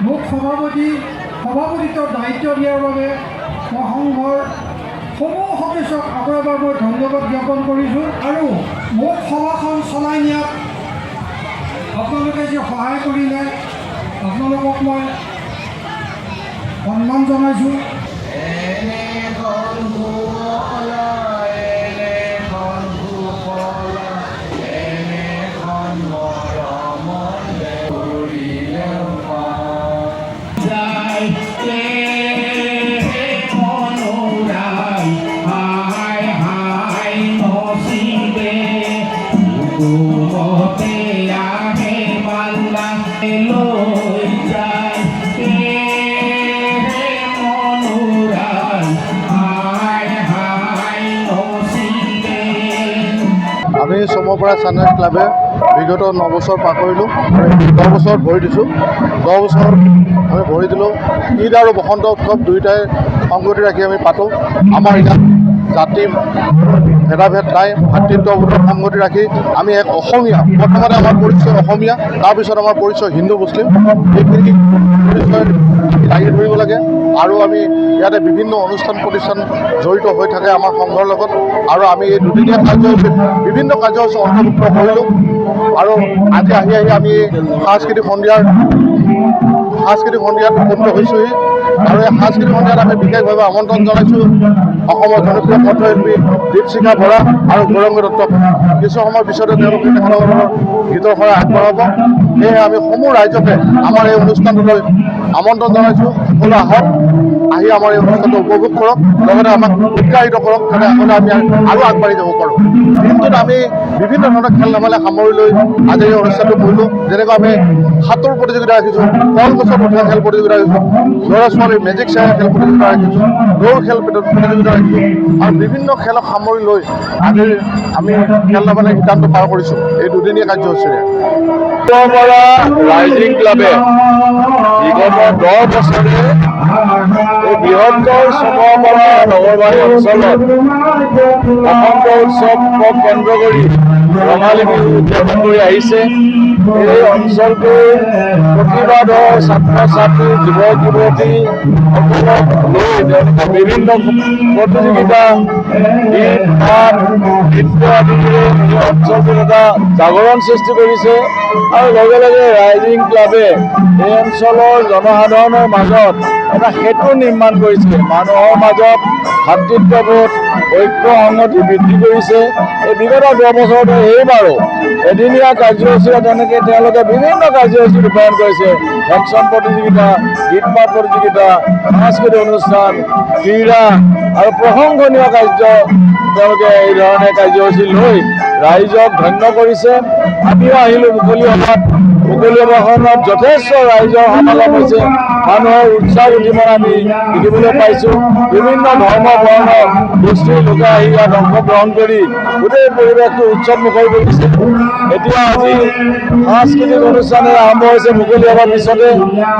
মোক সভাপতিত্বৰ দায়িত্ব দিয়াৰ বাবে মই সংঘৰ সমূহ সদস্যক আকৌ এবাৰ মই ধন্যবাদ জ্ঞাপন কৰিছোঁ। আৰু মোক সভাখন চলাই নিয়াত আপোনালোকে যে সহায় কৰিলে আপোনালোকক মই সন্মান জনাইছোঁ। আমি চমৰপৰা ছানৰাইজ ক্লাবে বিগত 9 বছৰ পাৰ কৰিলোঁ আৰু 10 বছৰত ভৰি দিছোঁ। 10 বছৰ আমি ভৰি দিলোঁ। ঈদ আৰু বসন্ত উৎসৱ দুয়োটাই সংগতি ৰাখি আমি পাতোঁ। আমাৰ ইয়াত জাতি ভেদাভেদ নাই, ভাতৃত্ববোধৰ সংগতি ৰাখি আমি এক অসমীয়া, প্ৰথমতে আমাৰ পৰিচয় অসমীয়া, তাৰপিছত আমাৰ পৰিচয় হিন্দু মুছলিম, এইখিনি পৰিচয় দাঙি ধৰিব লাগে। আৰু আমি ইয়াতে বিভিন্ন অনুষ্ঠান প্ৰতিষ্ঠান জড়িত হৈ থাকে আমাৰ সংঘৰ লগত। আৰু আমি এই দুদিনীয়া কাৰ্যসূচীত বিভিন্ন কাৰ্যসূচী অন্তৰ্ভুক্ত কৰিলোঁ। আৰু আজি আহি আমি সাংস্কৃতিক সন্ধিয়াত উপনীত হৈছোঁহি। আৰু এই সাংস্কৃতিক সন্ধিয়াত আমি বিশেষভাৱে আমন্ত্ৰণ জনাইছোঁ অসমৰ জনপ্ৰিয় কণ্ঠশিল্পী দীপশিখা বৰা আৰু গৌৰাংগ দত্তক। কিছু সময়ৰ পিছতে তেওঁলোকে তেখেতসকলৰ গীতৰ শৰাই আগবঢ়াব। সেয়েহে আমি সমূহ ৰাইজকে আমাৰ এই অনুষ্ঠানটোলৈ আমন্ত্ৰণ জনাইছোঁ। সকলো আহক, আহি আমাৰ এই অনুষ্ঠানটো উপভোগ কৰক, লগতে আমাক উৎসাহিত কৰক, যাতে আগলৈ আমি আৰু আগবাঢ়ি যাব পাৰোঁ। দিনটোত আমি বিভিন্ন ধৰণৰ খেল ধেমালি সামৰি লৈ আজি এই অনুষ্ঠানটো কৰিলোঁ। যেনেকৈ আমি সাঁতোৰ প্ৰতিযোগিতা ৰাখিছোঁ, কলগছত উঠা খেল প্ৰতিযোগিতা ৰাখিছোঁ, ল'ৰা ছোৱালীৰ মেজিক শ্বেয়াৰ খেল প্ৰতিযোগিতা ৰাখিছোঁ, দৌৰ খেল প্ৰতিযোগিতা ৰাখিছোঁ, আৰু বিভিন্ন খেলক সামৰি লৈ আজি আমি খেল ধেমালিৰ সিদ্ধান্ত পাৰ কৰিছোঁ এই দুদিনীয়া কাৰ্যসূচীৰে। ৰাইজিং ক্লাবে বিগত 10 বছৰে এই বৃহত্তৰ চমৰপৰা নগৰবাৰী অঞ্চলত বসন্ত উৎসৱক কেন্দ্ৰ কৰি ৰঙালী বিহু উদযাপন কৰি আহিছে। এই অঞ্চলটোৰ প্ৰতিবাদৰ ছাত্ৰ ছাত্ৰী, যুৱক যুৱতী সকলক লৈ তেওঁলোকে বিভিন্ন প্ৰতিযোগিতা, গীত মাত, নৃত্য আদিৰে এই অঞ্চলটোত এটা জাগৰণ সৃষ্টি কৰিছে। আৰু লগে লগে ৰাইজিং ক্লাবে এই অঞ্চলৰ জনসাধাৰণৰ মাজত এটা সেতু নিৰ্মাণ কৰিছে। মানুহৰ মাজত ভাতৃত্ববোধ, ঐক্য সংহতি বৃদ্ধি কৰিছে। এই বিগত 10 বছৰতে এইবাৰো এদিনীয়া কাৰ্যসূচীৰে তেনেকৈ তেওঁলোকে বিভিন্ন কাৰ্যসূচী ৰূপায়ণ কৰিছে। একশ্যন প্ৰতিযোগিতা, গীত মাত প্ৰতিযোগিতা, সাংস্কৃতিক অনুষ্ঠান, ক্ৰীড়া আৰু প্ৰশংসনীয় কাৰ্য তেওঁলোকে এই ধৰণে কাৰ্যসূচী লৈ ৰাইজক ধন্য কৰিছে। আমিও আহিলোঁ মুকলি সভাত। মুকলি সভাখনত যথেষ্ট ৰাইজৰ সমাগম হৈছে। মানুহৰ উৎসাহ উদ্দীপনা আমি দেখিবলৈ পাইছোঁ। বিভিন্ন ধৰ্ম বৰ্ণ গোষ্ঠীৰ লোকে আহি ইয়াত অংশগ্ৰহণ কৰি গোটেই পৰিৱেশটো উৎসৱমুখৰ কৰিছে। এতিয়া আজি সাংস্কৃতিক অনুষ্ঠানেৰে আৰম্ভ হৈছে। মুকলি সভাৰ পিছতে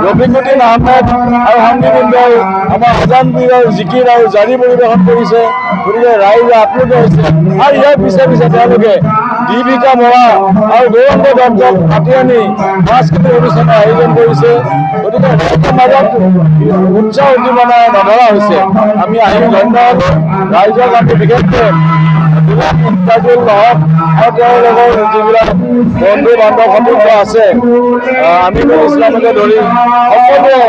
ৰফিকুদ্দিন আহমেদ আৰু সংগীতবৃন্দই আমাৰ আজানবীৰৰ জিকিৰ আৰু জাৰি পৰিৱেশন কৰিছে। গতিকে ৰাইজ আপ্লুত হৈছে। আৰু ইয়াৰ পিছে পিছে তেওঁলোকে দীপিকা বৰা আৰু গৌৰাংগ দত্তক মাতি আনি সাংস্কৃতিক অনুষ্ঠানৰ আয়োজন কৰিছে। গতিকে ৰাইজৰ মাজত উৎসাহ উদ্দীপনাৰে নধৰা হৈছে। আমি আহি ধন্যবাদ ৰাইজক। আমি বিশেষকৈ ইণ্টাৰভিউ হওক আৰু তেওঁলোকৰ যিবিলাক বন্ধু বান্ধৱ সতীৰ্থ আছে, আমিনুল ইছলামকে ধৰি সকলোৱে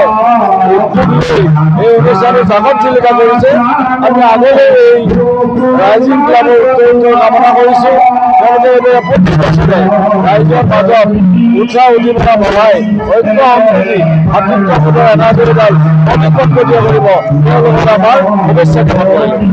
উদ্যোগ লৈ এই অনুষ্ঠানটো জাকত জিলিকা কৰিছে। আমি আগলৈ এই ৰাইজিং ক্লাবৰ উত্তৰোত্তৰ কামনা কৰিছোঁ। তেওঁলোকে প্ৰতি বছৰে ৰাইজৰ মাজত উৎসাহ উদ্দীপনা বঢ়াই ঐক্য সংস্কৃতি ভাতৃত্ববোধৰ এনাজৰীডাল অধিক কৰিব তেওঁলোকক আমাৰ শুভেচ্ছা জ্ঞাপন কৰিলোঁ।